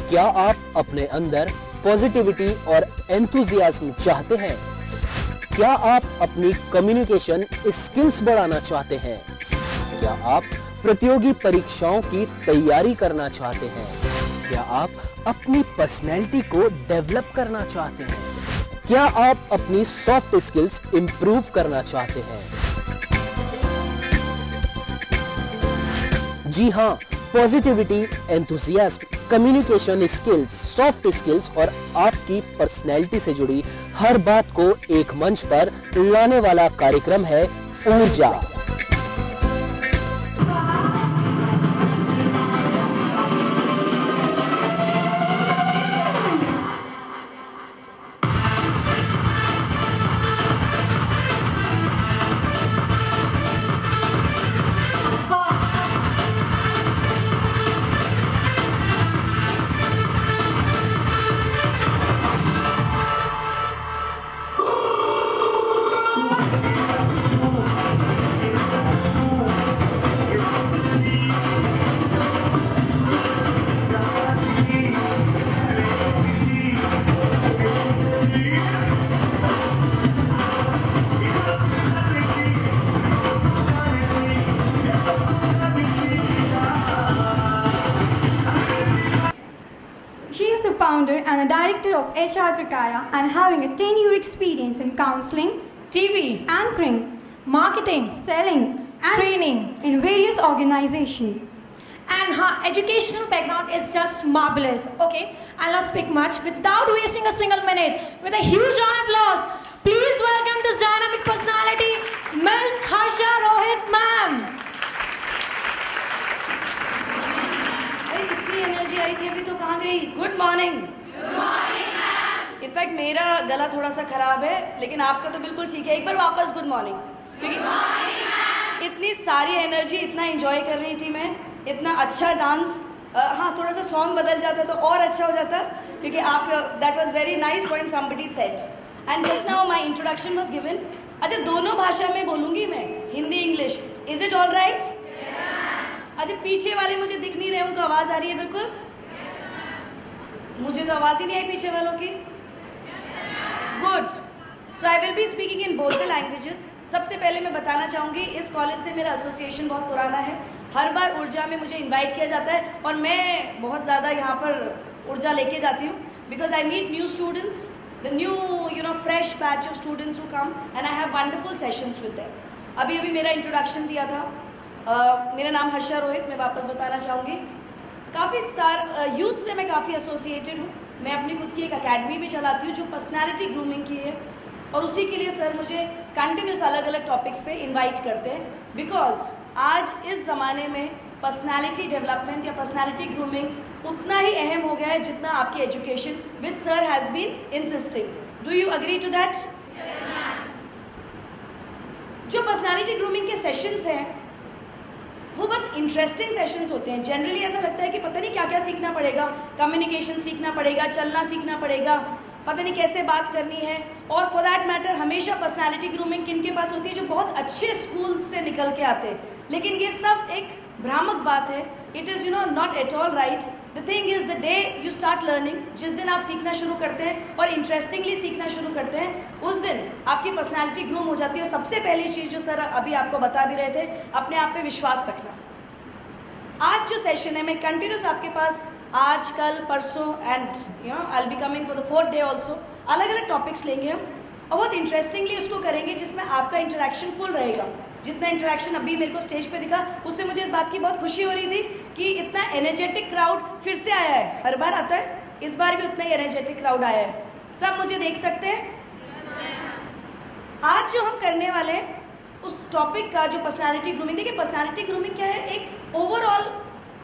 क्या आप अपने अंदर पॉजिटिविटी और एंथुसियाज्म चाहते हैं? क्या आप अपनी कम्युनिकेशन स्किल्स बढ़ाना चाहते हैं? क्या आप प्रतियोगी परीक्षाओं की तैयारी करना चाहते हैं? क्या आप अपनी पर्सनैलिटी को डेवलप करना चाहते हैं? क्या आप अपनी सॉफ्ट स्किल्स इंप्रूव करना चाहते हैं? जी हां, positivity, enthusiasm, communication skills, soft skills और आपकी पर्सनैलिटी से जुड़ी हर बात को एक मंच पर लाने वाला कार्यक्रम है ऊर्जा। Founder and a director of HR Trikaya and having a 10-year experience in counseling, TV, anchoring, marketing, selling, and training in various organizations. And her educational background is just marvelous. Okay, I'll not speak much without wasting a single minute. With a huge round of applause, please welcome this dynamic personality, Ms. Harsha Rohit ma'am. इतनी energy आई थी अभी तो कहाँ गई? Good morning. Good morning ma'am. In fact मेरा गला थोड़ा सा खराब है, लेकिन आपका तो बिल्कुल ठीक है। एक बार वापस गुड मॉर्निंग, क्योंकि इतनी सारी एनर्जी, इतना एंजॉय कर रही थी मैं, इतना अच्छा डांस। हाँ, थोड़ा सा सॉन्ग बदल जाता तो और अच्छा हो जाता, क्योंकि आप that was very nice when somebody said and just now my introduction was given. अच्छा, दोनों भाषा में बोलूँगी मैं, Hindi English. Is it all right? अच्छा, पीछे वाले मुझे दिख नहीं रहे, उनको आवाज़ आ रही है बिल्कुल? मुझे तो आवाज़ ही नहीं आई पीछे वालों की। Good. So I will be speaking in both the languages. सबसे पहले मैं बताना चाहूँगी, इस कॉलेज से मेरा एसोसिएशन बहुत पुराना है। हर बार ऊर्जा में मुझे इनवाइट किया जाता है और मैं बहुत ज़्यादा यहाँ पर ऊर्जा लेके जाती हूँ, because I meet new students, the new fresh batch of students who come and I have wonderful sessions with them. अभी अभी मेरा इंट्रोडक्शन दिया था। मेरा नाम हर्षा रोहित, मैं वापस बताना चाहूँगी। काफ़ी यूथ से मैं काफ़ी एसोसिएटेड हूँ। मैं अपनी खुद की एक एकेडमी भी चलाती हूँ जो पर्सनालिटी ग्रूमिंग की है, और उसी के लिए सर मुझे कंटिन्यूस अलग अलग टॉपिक्स पे इनवाइट करते हैं, बिकॉज आज इस ज़माने में पर्सनालिटी डेवलपमेंट या पर्सनालिटी ग्रूमिंग उतना ही अहम हो गया है जितना आपकी education, which sir has been insisting. Do you agree to that? जो पर्सनालिटी ग्रूमिंग के सेशंस हैं वो बहुत इंटरेस्टिंग सेशंस होते हैं। जनरली ऐसा लगता है कि पता नहीं क्या क्या सीखना पड़ेगा, कम्युनिकेशन सीखना पड़ेगा, चलना सीखना पड़ेगा, पता नहीं कैसे बात करनी है। और फॉर दैट मैटर हमेशा पर्सनालिटी ग्रूमिंग किन के पास होती है? जो बहुत अच्छे स्कूल से निकल के आते हैं। लेकिन ये सब एक भ्रामक बात है। It is not at all right. The thing is the day you start learning, जिस दिन आप सीखना शुरू करते हैं और इंटरेस्टिंगली सीखना शुरू करते हैं, उस दिन आपकी पर्सनालिटी ग्रूम हो जाती है। और सबसे पहली चीज़ जो सर अभी आपको बता भी रहे थे, अपने आप पे विश्वास रखना। आज जो सेशन है, मैं कंटिन्यूस आपके पास आज, कल, परसों and I will be coming for the 4th day also, अलग अलग टॉपिक्स लेंगे हम और बहुत इंटरेस्टिंगली उसको करेंगे, जिसमें आपका इंटरेक्शन फुल रहेगा। जितना इंटरेक्शन अभी मेरे को स्टेज पे दिखा, उससे मुझे इस बात की बहुत खुशी हो रही थी कि इतना एनर्जेटिक क्राउड फिर से आया है। हर बार आता है, इस बार भी उतना ही एनर्जेटिक क्राउड आया है। सब मुझे देख सकते हैं? आज जो हम करने वाले हैं उस टॉपिक का, जो पर्सनालिटी ग्रूमिंग, देखिए पर्सनालिटी ग्रूमिंग क्या है? एक ओवरऑल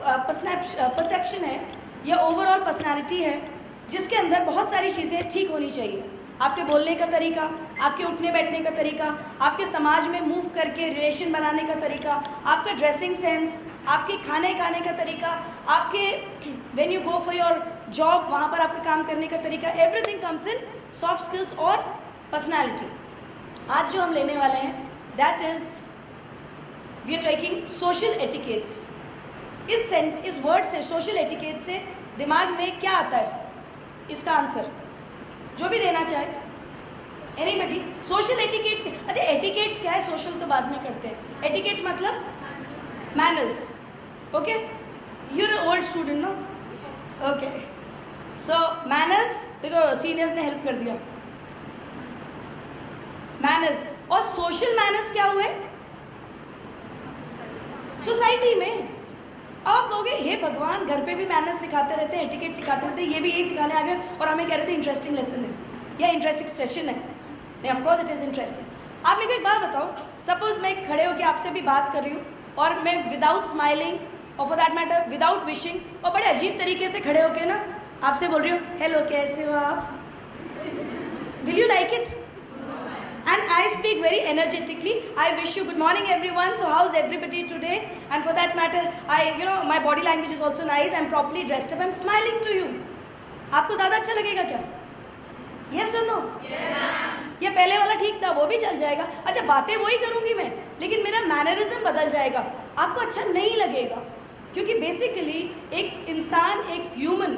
परसेप्शन है या ओवरऑल पर्सनालिटी है, जिसके अंदर बहुत सारी चीज़ें ठीक होनी चाहिए। आपके बोलने का तरीका, आपके उठने बैठने का तरीका, आपके समाज में मूव करके रिलेशन बनाने का तरीका, आपका ड्रेसिंग सेंस, आपके खाने का तरीका, आपके when you go for your job, वहाँ पर आपके काम करने का तरीका, everything comes in soft skills और पर्सनालिटी। आज जो हम लेने वाले हैं, that is we are taking social etiquettes. इस वर्ड से, सोशल एटिकेट से दिमाग में क्या आता है इसका आंसर? जो भी देना चाहे, एनीबडी। सोशल एटिकेट्स, अच्छा एटिकेट्स क्या है? सोशल तो बाद में करते हैं। एटिकेट्स मतलब manners. Okay, you are old student no? Okay, so manners, देखो सीनियर्स ने हेल्प कर दिया। मैनर्स और सोशल मैनर्स क्या हुए? सोसाइटी में। आप कहोगे हे भगवान, घर पे भी मैनर्स सिखाते रहते हैं, एटिकेट सिखाते रहते हैं, ये भी यही सिखाने आ गए और हमें कह रहे थे इंटरेस्टिंग लेसन है या इंटरेस्टिंग सेशन है। नहीं, of course it is interesting. आप मेरे को एक बात बताओ, सपोज मैं खड़े होकर आपसे भी बात कर रही हूँ और मैं विदाउट स्माइलिंग और for that matter without wishing और बड़े अजीब तरीके से खड़े होकर ना आपसे बोल रही हूँ हेलो कैसे हो आप, will you like it? And I speak very energetically. I wish you good morning everyone. So how's everybody today? And for that matter, my body language is also nice. I'm properly dressed up. I'm smiling to you. आपको ज़्यादा अच्छा लगेगा क्या? Yes or no? Yes. ये पहले वाला ठीक था, वो भी चल जाएगा। अच्छा बातें वही करूँगी मैं, लेकिन मेरा मैनरिज्म बदल जाएगा। आपको अच्छा नहीं लगेगा, क्योंकि बेसिकली एक इंसान, एक ह्यूमन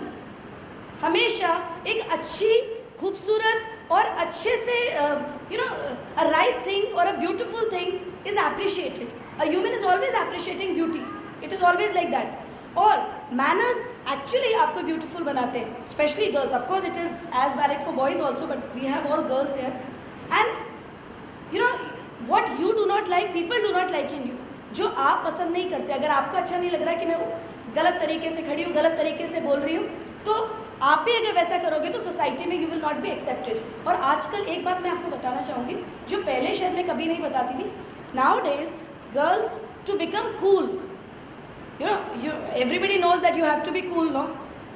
हमेशा एक अच्छी, खूबसूरत और अच्छे से a right thing or a beautiful thing is appreciated. A human is always appreciating beauty. It is always like that. और manners actually आपको beautiful बनाते हैं, especially girls. Of course it is as valid for boys also, but we have all girls here. And what you do not like, people do not like in you. जो आप पसंद नहीं करते, अगर आपको अच्छा नहीं लग रहा है कि मैं गलत तरीके से खड़ी हूँ, गलत तरीके से बोल रही हूँ, तो आप भी अगर वैसा करोगे तो सोसाइटी में you will not be accepted. और आजकल एक बात मैं आपको बताना चाहूँगी जो पहले शायद मैं कभी नहीं बताती थी। Nowadays girls to become cool, everybody knows that you have to be cool, no?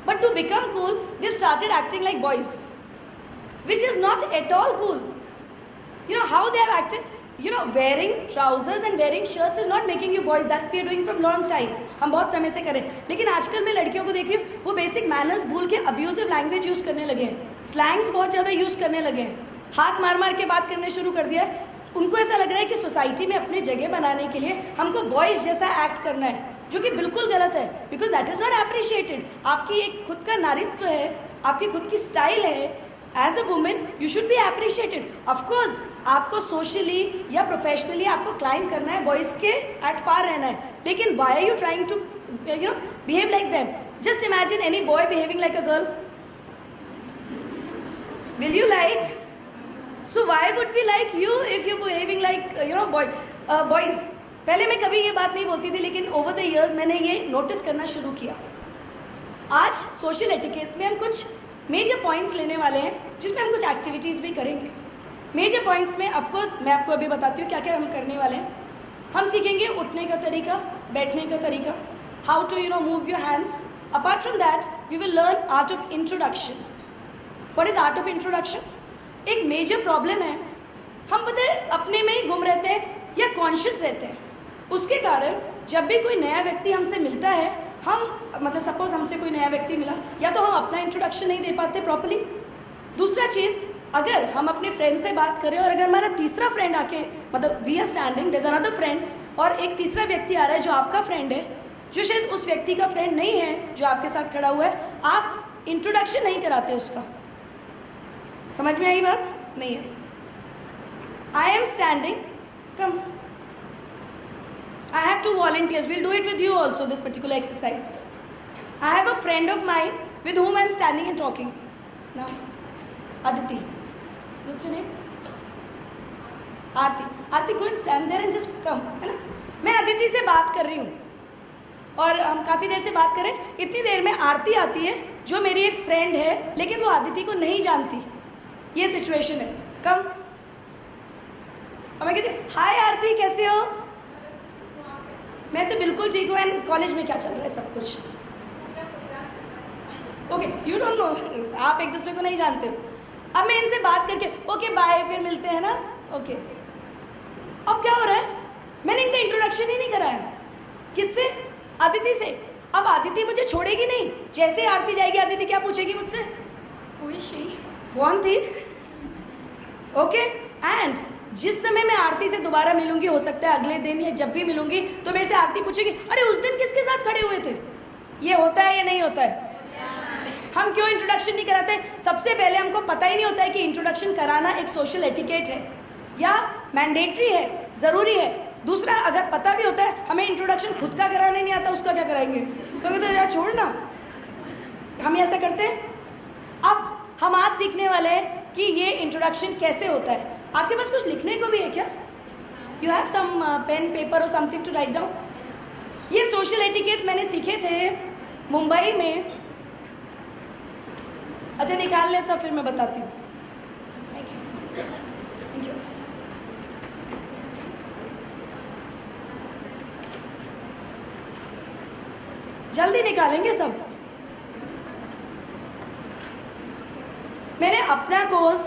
But to become cool, they started acting like boys, which is not at all cool. How they have acted? Wearing trousers and wearing shirts is not making you boys. That we are doing from long time. हम बहुत समय से करें, लेकिन आजकल मैं लड़कियों को देख रही हूँ वो बेसिक मैनर्स भूल के अब्यूजिव लैंग्वेज यूज़ करने लगे हैं, स्लैंग्स बहुत ज़्यादा यूज़ करने लगे हैं, हाथ मार मार के बात करने शुरू कर दिया है। उनको ऐसा लग रहा है कि सोसाइटी में अपनी जगह बनाने के लिए हमको बॉयज़ जैसा एक्ट करना है, जो कि बिल्कुल गलत है, because that is not appreciated. आपकी एक खुद का नारित्व है, आपकी खुद की स्टाइल है। As a women you should be appreciated. Of course आपको सोशली या प्रोफेशनली आपको क्लाइंब करना है, बॉयज़ के एट पार रहना है, लेकिन why are you trying to behave like them? Just imagine any boy behaving like a girl, will you like? So why would be like you if you behaving like boys? पहले मैं कभी ये बात नहीं बोलती थी, लेकिन ओवर द ईयर्स मैंने ये नोटिस करना शुरू किया। आज सोशल एटिकेट्स में हम कुछ मेजर पॉइंट्स लेने वाले हैं, जिसमें हम कुछ एक्टिविटीज़ भी करेंगे। मेजर पॉइंट्स में ऑफकोर्स मैं आपको अभी बताती हूँ क्या क्या हम करने वाले हैं। हम सीखेंगे उठने का तरीका, बैठने का तरीका, how to move your hands. Apart from that we will learn art of introduction. What is art of introduction? एक मेजर प्रॉब्लम है, हम पता है अपने में ही गुम रहते हैं या कॉन्शियस रहते हैं। उसके कारण जब भी कोई नया व्यक्ति हमसे मिलता है, हम मतलब सपोज हमसे कोई नया व्यक्ति मिला, या तो हम अपना इंट्रोडक्शन नहीं दे पाते प्रॉपर्ली। दूसरा चीज़, अगर हम अपने फ्रेंड से बात करें और अगर हमारा तीसरा फ्रेंड आके, मतलब we are standing, there is another friend, और एक तीसरा व्यक्ति आ रहा है जो आपका फ्रेंड है, जो शायद उस व्यक्ति का फ्रेंड नहीं है जो आपके साथ खड़ा हुआ है, आप इंट्रोडक्शन नहीं कराते उसका। समझ में आई बात? नहीं है। I am standing, come, I have 2 volunteers. We'll do it with you also, this particular exercise. I have a friend of mine with whom I'm standing and talking. Now, Aditi. What's your name? Aarti. Aarti, go and stand there and just come. है ना? मैं अदिति से बात कर रही हूँ और हम काफ़ी देर से बात करें। इतनी देर में आरती आती है जो मेरी एक फ्रेंड है, लेकिन वो आदिति को नहीं जानती। ये सिचुएशन है। कम। और मैं कहती हूँ हाय आरती, कैसे हो? मैं तो बिल्कुल ठीक हूँ। एंड कॉलेज में क्या चल रहा है? सब कुछ ओके, यू डोंट नो, आप एक दूसरे को नहीं जानते हो। अब मैं इनसे बात करके ओके बाय, फिर मिलते हैं ना, ओके। अब क्या हो रहा है? मैंने इनका इंट्रोडक्शन ही नहीं कराया। किससे? आदिति से। अब आदिति मुझे छोड़ेगी नहीं। जैसे आरती जाएगी, आदिति क्या पूछेगी मुझसे? कौन थी? ओके। एंड जिस समय मैं आरती से दोबारा मिलूंगी, हो सकता है अगले दिन या जब भी मिलूंगी, तो मेरे से आरती पूछेगी अरे उस दिन किसके साथ खड़े हुए थे? ये होता है या नहीं होता है? हम क्यों इंट्रोडक्शन नहीं कराते? सबसे पहले हमको पता ही नहीं होता है कि इंट्रोडक्शन कराना एक सोशल एटिकेट है या मैंडेटरी है, ज़रूरी है। दूसरा, अगर पता भी होता है, हमें इंट्रोडक्शन खुद का कराने नहीं आता, उसका क्या कराएंगे? तो कहते यार छोड़ ना, हम ऐसा करते हैं। अब हम आज सीखने वाले हैं कि ये इंट्रोडक्शन कैसे होता है। आपके पास कुछ लिखने को भी है क्या? You have some pen paper और समथिंग टू राइट डाउन? ये सोशल एटिकेट्स मैंने सीखे थे मुंबई में। अच्छा निकाल ले सब, फिर मैं बताती हूँ। Thank you, thank you. जल्दी निकालेंगे सब। मैंने अपना कोर्स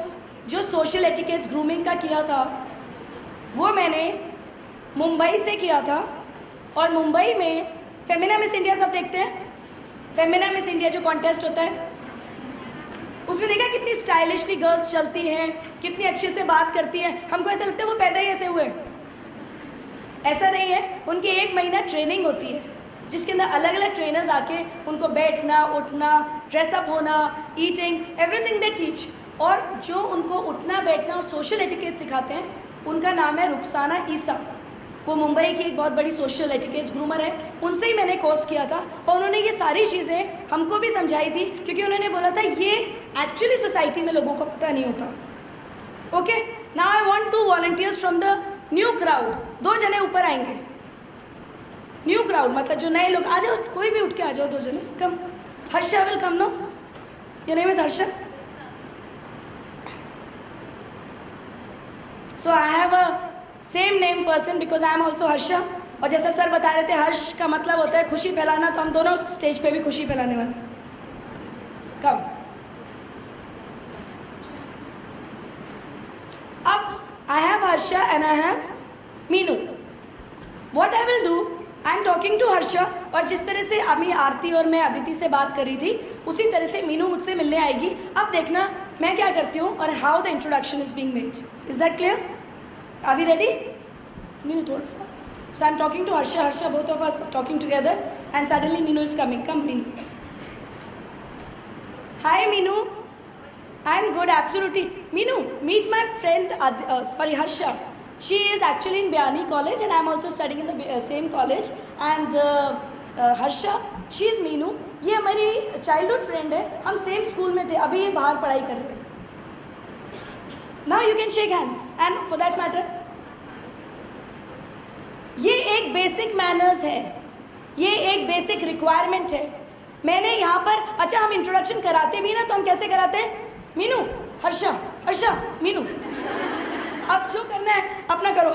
जो सोशल एटिकेट्स ग्रूमिंग का किया था वो मैंने मुंबई से किया था। और मुंबई में फेमिना मिस इंडिया सब देखते हैं, फेमिना मिस इंडिया जो कॉन्टेस्ट होता है, उसमें देखा कितनी स्टाइलिशली गर्ल्स चलती हैं, कितनी अच्छे से बात करती हैं। हमको ऐसा लगता है वो पैदा ही ऐसे हुए। ऐसा नहीं है, उनकी 1 महीना ट्रेनिंग होती है जिसके अंदर अलग अलग ट्रेनर्स आके उनको बैठना, उठना, ड्रेसअप होना, ईटिंग, एवरीथिंग दे टीच। और जो उनको उठना, बैठना और सोशल एटिकेट सिखाते हैं उनका नाम है रुखसाना ईसा। वो मुंबई की एक बहुत बड़ी सोशल एटिकेट्स ग्रूमर है। उनसे ही मैंने कोर्स किया था और उन्होंने ये सारी चीज़ें हमको भी समझाई थी, क्योंकि उन्होंने बोला था ये एक्चुअली सोसाइटी में लोगों को पता नहीं होता। Okay, now I want 2 volunteers from the new crowd. 2 जने ऊपर आएंगे। न्यू क्राउड मतलब जो नए लोग, आ जाओ, कोई भी उठ के आ जाओ, 2 जने। Come, Harsha will come. No, your name is Harsha. So I have a same name person because I am also Harsha. और जैसा सर बता रहे थे, हर्ष का मतलब होता है खुशी फैलाना, तो हम दोनों स्टेज पे भी खुशी फैलाने वाले हैं। कम। अब I have Harsha and I have Meenu. What I will do, I am talking to Harsha, और जिस तरह से अभी आरती और मैं अदिति से बात कर रही थी उसी तरह से मीनू मुझसे मिलने आएगी। अब देखना मैं क्या करती हूँ और how the introduction is being made. Is that clear? Are we ready? Meenu, thoda sa. So I'm talking to Harsha. Harsha, both of us talking together, and suddenly Meenu is coming. Come, Meenu. Hi, Meenu. I'm good, absolutely. Meenu, meet my friend. Harsha. She is actually in Biyani College, and I'm also studying in the same college. And Harsha, she is Meenu. ये हमारी childhood friend है. हम same school में थे. अभी ये बाहर पढ़ाई कर रहे हैं. Now you can shake hands, and for that matter, ये एक बेसिक मैनर्स है, ये एक बेसिक रिक्वायरमेंट है। मैंने यहाँ पर, अच्छा हम इंट्रोडक्शन कराते भी ना तो हम कैसे कराते हैं? मीनू, हर्षा, हर्षा, मीनू। अब जो करना है अपना करो।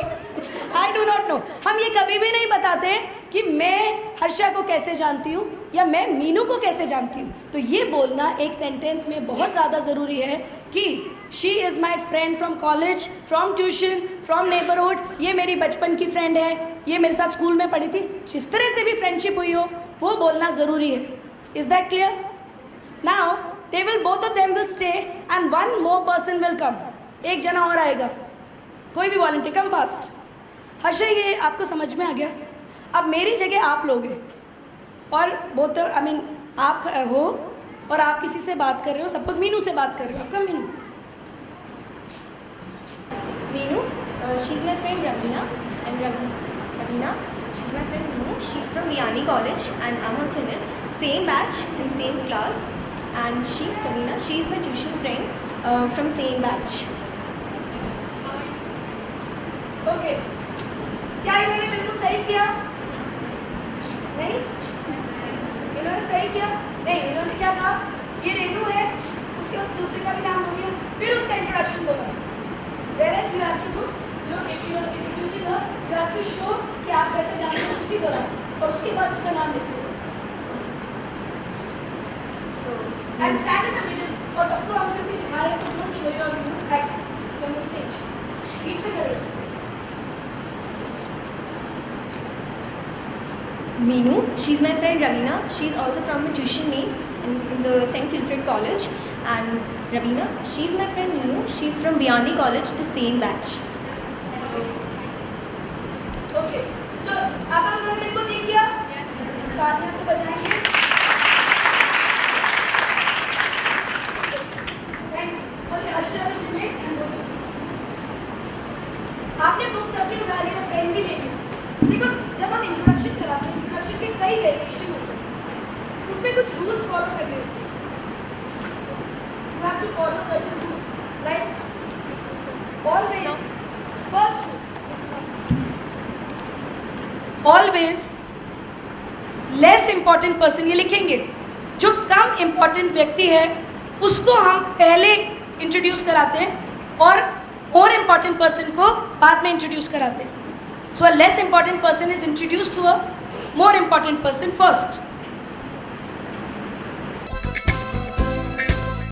I do not know. हम ये कभी भी नहीं बताते कि मैं हर्षा को कैसे जानती हूँ या मैं मीनू को कैसे जानती हूँ। तो ये बोलना एक सेंटेंस में बहुत ज़्यादा ज़रूरी है कि she is my friend from college, from tuition, from neighbourhood. ये मेरी बचपन की फ्रेंड है, ये मेरे साथ स्कूल में पढ़ी थी। जिस तरह से भी फ्रेंडशिप हुई हो वो बोलना ज़रूरी है। Is that clear? Now they will, both of them will stay and 1 more person will come. एक जना और आएगा, कोई भी वॉलंटियर, कम फास्ट। हर्षा, ये आपको समझ में आ गया? अब मेरी जगह आप लोगे और बोथ, आई मीन आप हो और आप किसी से बात कर रहे हो, सपोज मीनू से बात कर रहे हो। कम Meenu. Meenu, she's my friend Ravina, and Ravina, she's my friend Meenu. She's from Biyani College, and I'm also in it. Same batch and same class, and she's Ravina. She's my tuition friend from same batch. Okay, क्या इन्होंने बिल्कुल सही किया? नहीं, इन्होंने सही किया नहीं। इन्होंने क्या कहा? ये रेनू है, उसके बाद दूसरे का भी नाम हो गया, फिर उसका इंट्रोडक्शन बोला। Whereas you have to do, you know, if you are introducing her, you have to show कि आप कैसे जानते हो उसी दौरान, और उसके बाद उसका नाम लेते हो। So and stand in the middle, और सबको हम क्योंकि दिखा रहे हैं तो don't show your act on the stage. बीच में खड़े हो। Meenu, she's my friend Ravina. She's also from a tuition mate in the St. Wilfred College. And Ravina, she's my friend Meenu. She's from Biyani College, the same batch. Okay. So, आप लोगों ने बिल्कुल ठीक किया? तालियां तो बजाएंगे। Harsha will make and both of you. आपने बुक्स अपनी उठा ली और पेन भी ले ली, बिकॉज जब हम इंट्रोडक्शन कराते हैं, इंट्रोडक्शन के कई वेरिएशन होते हैं, उसमें कुछ रूल्स फॉलो करने होते हैं. You have to follow certain rules, like always, first rule is always less important person, ये लिखेंगे, जो कम इंपॉर्टेंट व्यक्ति है उसको हम पहले इंट्रोड्यूस कराते हैं और मोर इंपॉर्टेंट पर्सन को बाद में इंट्रोड्यूस कराते हैं. So a less important person is introduce to a more important person first.